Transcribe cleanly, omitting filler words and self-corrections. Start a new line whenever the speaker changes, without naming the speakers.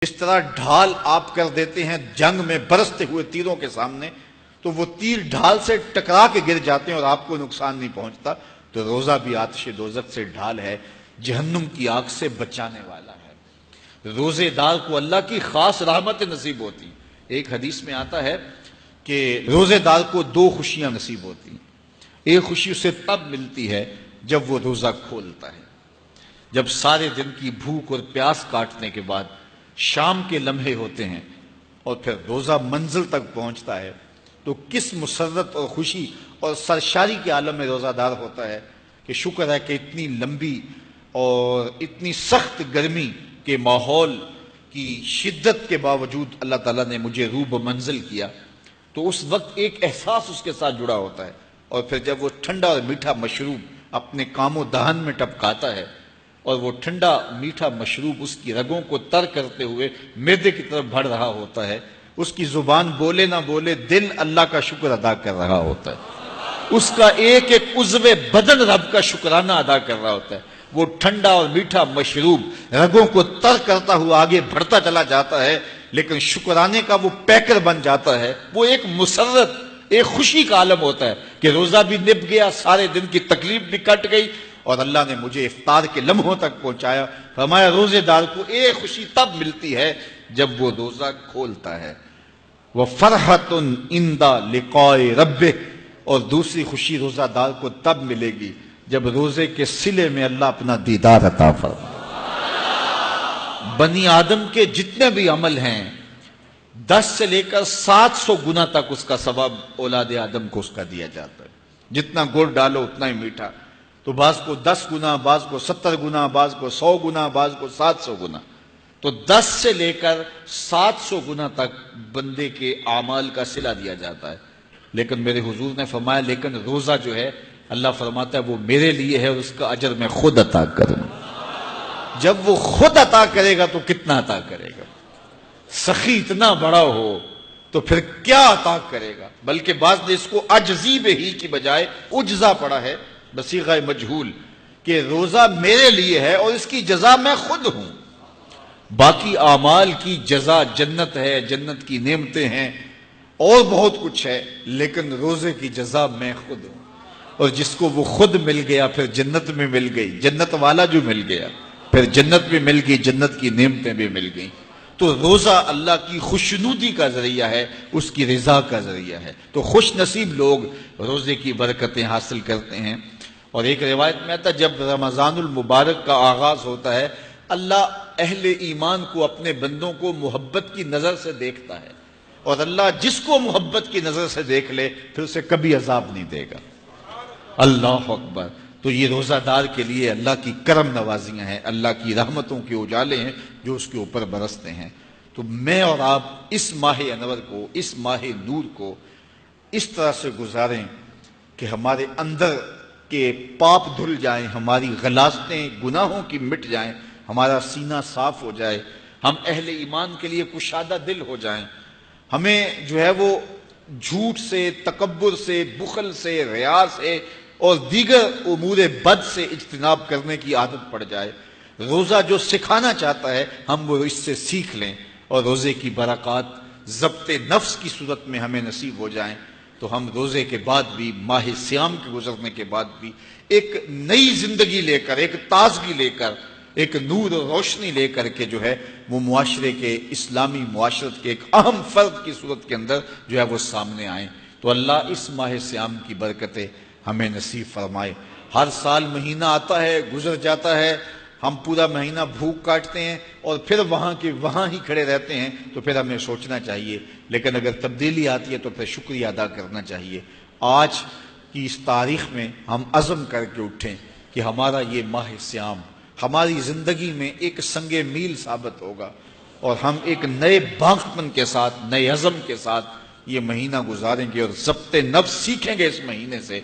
اس طرح ڈھال آپ کر دیتے ہیں جنگ میں برستے ہوئے تیروں کے سامنے، تو وہ تیر ڈھال سے ٹکرا کے گر جاتے ہیں اور آپ کو نقصان نہیں پہنچتا، تو روزہ بھی آتش دوزخ سے ڈھال ہے، جہنم کی آگ سے بچانے والا ہے۔ روزے دار کو اللہ کی خاص رحمت نصیب ہوتی۔ ایک حدیث میں آتا ہے کہ روزے دار کو دو خوشیاں نصیب ہوتی ہیں۔ ایک خوشی اسے تب ملتی ہے جب وہ روزہ کھولتا ہے، جب سارے دن کی بھوک اور پیاس کاٹنے کے بعد شام کے لمحے ہوتے ہیں اور پھر روزہ منزل تک پہنچتا ہے، تو کس مسرت اور خوشی اور سرشاری کے عالم میں روزہ دار ہوتا ہے کہ شکر ہے کہ اتنی لمبی اور اتنی سخت گرمی کے ماحول کی شدت کے باوجود اللہ تعالیٰ نے مجھے روب منزل کیا۔ تو اس وقت ایک احساس اس کے ساتھ جڑا ہوتا ہے، اور پھر جب وہ ٹھنڈا اور میٹھا مشروب اپنے کام و دہن میں ٹپکاتا ہے اور وہ ٹھنڈا میٹھا مشروب اس کی رگوں کو تر کرتے ہوئے معدے کی طرف بڑھ رہا ہوتا ہے، اس کی زبان بولے نہ بولے دل اللہ کا شکر ادا کر رہا ہوتا ہے، اس کا ایک ایک عضو بدن رب کا شکرانہ ادا کر رہا ہوتا ہے۔ وہ ٹھنڈا اور میٹھا مشروب رگوں کو تر کرتا ہوا آگے بڑھتا چلا جاتا ہے، لیکن شکرانے کا وہ پیکر بن جاتا ہے۔ وہ ایک مسرت، ایک خوشی کا عالم ہوتا ہے کہ روزہ بھی نب گیا، سارے دن کی تکلیف بھی کٹ گئی، اور اللہ نے مجھے افطار کے لمحوں تک پہنچایا۔ فرمایا روزے دار کو ایک خوشی تب ملتی ہے جب وہ روزہ کھولتا ہے، وَفَرْحَةٌ عِنْدَ لِقَاءِ رَبِّهِ، اور دوسری خوشی روزہ دار کو تب ملے گی جب روزے کے صلے میں اللہ اپنا دیدار عطا فرمائے۔ بنی آدم کے جتنے بھی عمل ہیں 10 سے لے کر 700 گنا تک اس کا ثواب اولاد آدم کو اس کا دیا جاتا ہے۔ جتنا گڑ ڈالو اتنا ہی میٹھا، تو بعض کو 10 گنا، بعض کو 70 گنا، بعض کو 100 گنا، بعض کو 700 گنا، تو 10 سے لے کر 700 گنا تک بندے کے اعمال کا صلہ دیا جاتا ہے۔ لیکن میرے حضور نے فرمایا لیکن روزہ جو ہے اللہ فرماتا ہے وہ میرے لیے ہے اور اس کا اجر میں خود عطا کروں۔ جب وہ خود عطا کرے گا تو کتنا عطا کرے گا؟ سخی اتنا بڑا ہو تو پھر کیا عطا کرے گا؟ بلکہ بعض نے اس کو عجزی بہی کی بجائے اجزا پڑھا ہے بصیغہ مجہول، کہ روزہ میرے لیے ہے اور اس کی جزا میں خود ہوں۔ باقی اعمال کی جزا جنت ہے، جنت کی نعمتیں ہیں اور بہت کچھ ہے، لیکن روزے کی جزا میں خود ہوں۔ اور جس کو وہ خود مل گیا پھر جنت میں مل گئی، جنت والا جو مل گیا پھر جنت بھی مل گئی، جنت کی نعمتیں بھی مل گئیں۔ تو روزہ اللہ کی خوشنودی کا ذریعہ ہے، اس کی رضا کا ذریعہ ہے۔ تو خوش نصیب لوگ روزے کی برکتیں حاصل کرتے ہیں۔ اور ایک روایت میں آتا ہے جب رمضان المبارک کا آغاز ہوتا ہے اللہ اہل ایمان کو، اپنے بندوں کو محبت کی نظر سے دیکھتا ہے، اور اللہ جس کو محبت کی نظر سے دیکھ لے پھر اسے کبھی عذاب نہیں دے گا۔ اللہ اکبر۔ تو یہ روزہ دار کے لیے اللہ کی کرم نوازیاں ہیں، اللہ کی رحمتوں کے اجالے ہیں جو اس کے اوپر برستے ہیں۔ تو میں اور آپ اس ماہ انور کو، اس ماہ نور کو اس طرح سے گزاریں کہ ہمارے اندر کے پاپ دھل جائیں، ہماری غلاظتیں گناہوں کی مٹ جائیں، ہمارا سینہ صاف ہو جائے، ہم اہل ایمان کے لیے کشادہ دل ہو جائیں، ہمیں جو ہے وہ جھوٹ سے، تکبر سے، بخل سے، ریا سے اور دیگر امور بد سے اجتناب کرنے کی عادت پڑ جائے۔ روزہ جو سکھانا چاہتا ہے ہم وہ اس سے سیکھ لیں، اور روزے کی برکات ضبط نفس کی صورت میں ہمیں نصیب ہو جائیں، تو ہم روزے کے بعد بھی، ماہ صیام کے گزرنے کے بعد بھی ایک نئی زندگی لے کر، ایک تازگی لے کر، ایک نور و روشنی لے کر کے جو ہے وہ معاشرے کے، اسلامی معاشرت کے ایک اہم فرد کی صورت کے اندر جو ہے وہ سامنے آئیں۔ تو اللہ اس ماہ صیام کی برکتیں ہمیں نصیب فرمائے۔ ہر سال مہینہ آتا ہے، گزر جاتا ہے، ہم پورا مہینہ بھوک کاٹتے ہیں اور پھر وہاں کے وہاں ہی کھڑے رہتے ہیں، تو پھر ہمیں سوچنا چاہیے، لیکن اگر تبدیلی آتی ہے تو پھر شکریہ ادا کرنا چاہیے۔ آج کی اس تاریخ میں ہم عزم کر کے اٹھیں کہ ہمارا یہ ماہ صیام ہماری زندگی میں ایک سنگ میل ثابت ہوگا، اور ہم ایک نئے باغپن کے ساتھ، نئے عزم کے ساتھ یہ مہینہ گزاریں گے اور ضبط نفس سیکھیں گے اس مہینے سے۔